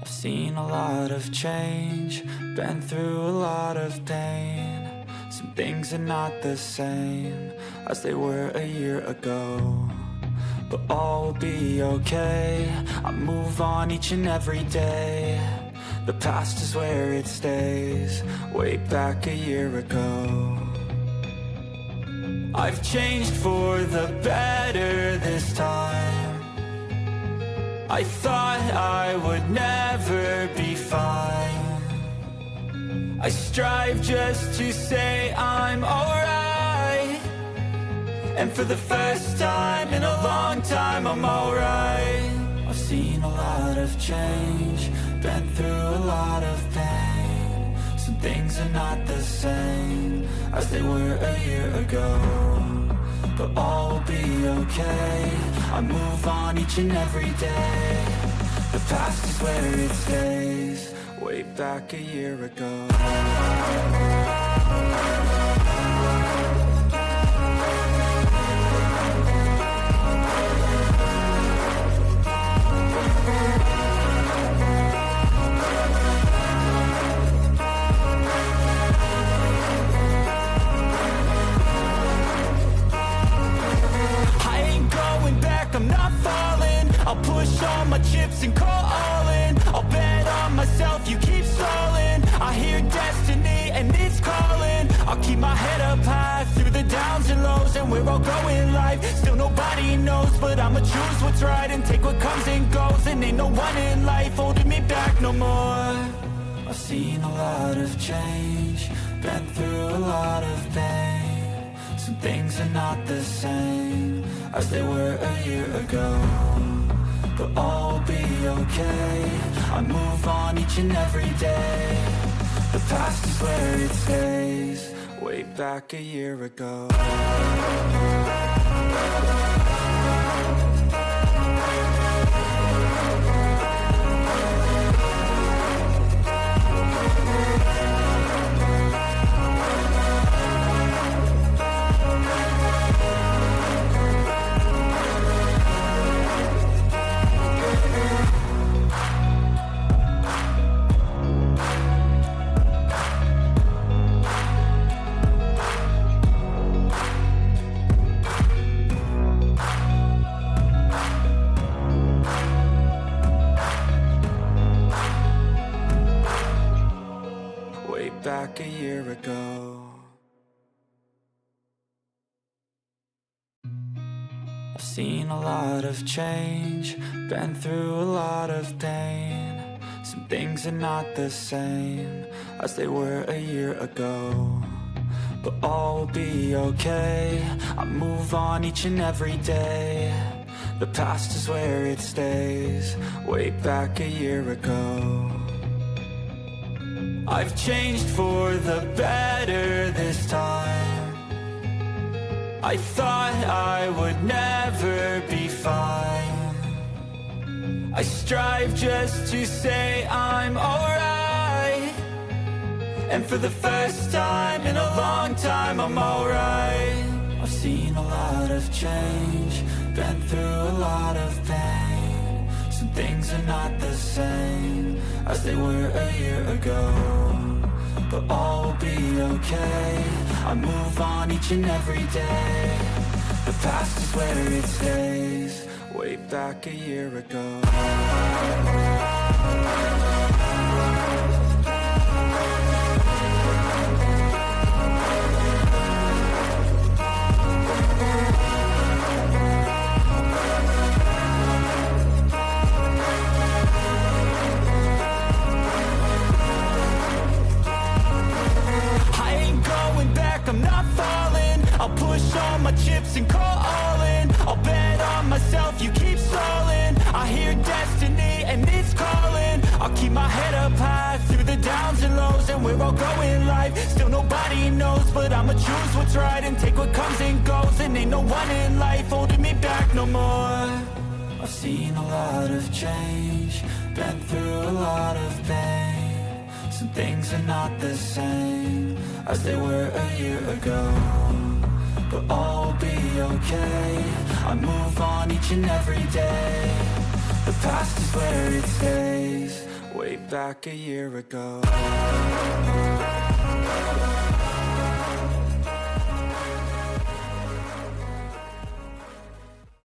I've seen a lot of change, been through a lot of pain. Some things are not the same as they were a year ago, but all will be okay. I move on each and every day. The past is where it stays, way back a year ago. I've changed for the better this time. I thought I would never be fine. I strive just to say I'm alright, and for the first time in a long time I'm alright. I've seen a lot of change, been through a lot of pain. Some things are not the same as they were a year ago, but all will be okay. I move on each and every day. The past is where it stays, way back a year ago. I'm not falling, I'll push all my chips and call all in. I'll bet on myself, you keep stalling. I hear destiny and it's calling. I'll keep my head up high through the downs and lows, and we're all going live. Still nobody knows, but I'ma choose what's right and take what comes and goes. And ain't no one in life holding me back no more. I've seen a lot of change, been through a lot of pain. Some things are not the same as they were a year ago, but all will be okay. I move on each and every day. The past is where it stays, way back a year ago. Back a year ago. I've seen a lot of change, been through a lot of pain. Some things are not the same as they were a year ago, but all will be okay. I move on each and every day. The past is where it stays, way back a year ago. I've changed for the better this time. I thought I would never be fine. I strive just to say I'm alright, and for the first time in a long time I'm alright. I've seen a lot of change, been through a lot of pain. Some things are not the same as they were a year ago, but all will be okay. I move on each and every day. The past is where it stays, way back a year ago. I'm not falling, I'll push all my chips and call all in. I'll bet on myself, you keep stalling. I hear destiny and it's calling. I'll keep my head up high through the downs and lows, and we're all going live. Still nobody knows, but I'ma choose what's right and take what comes and goes. And ain't no one in life holding me back no more. I've seen a lot of change, been through a lot of pain. Some things are not the same as they were a year ago, but all will be okay. I move on each and every day. The past is where it stays, back a year ago.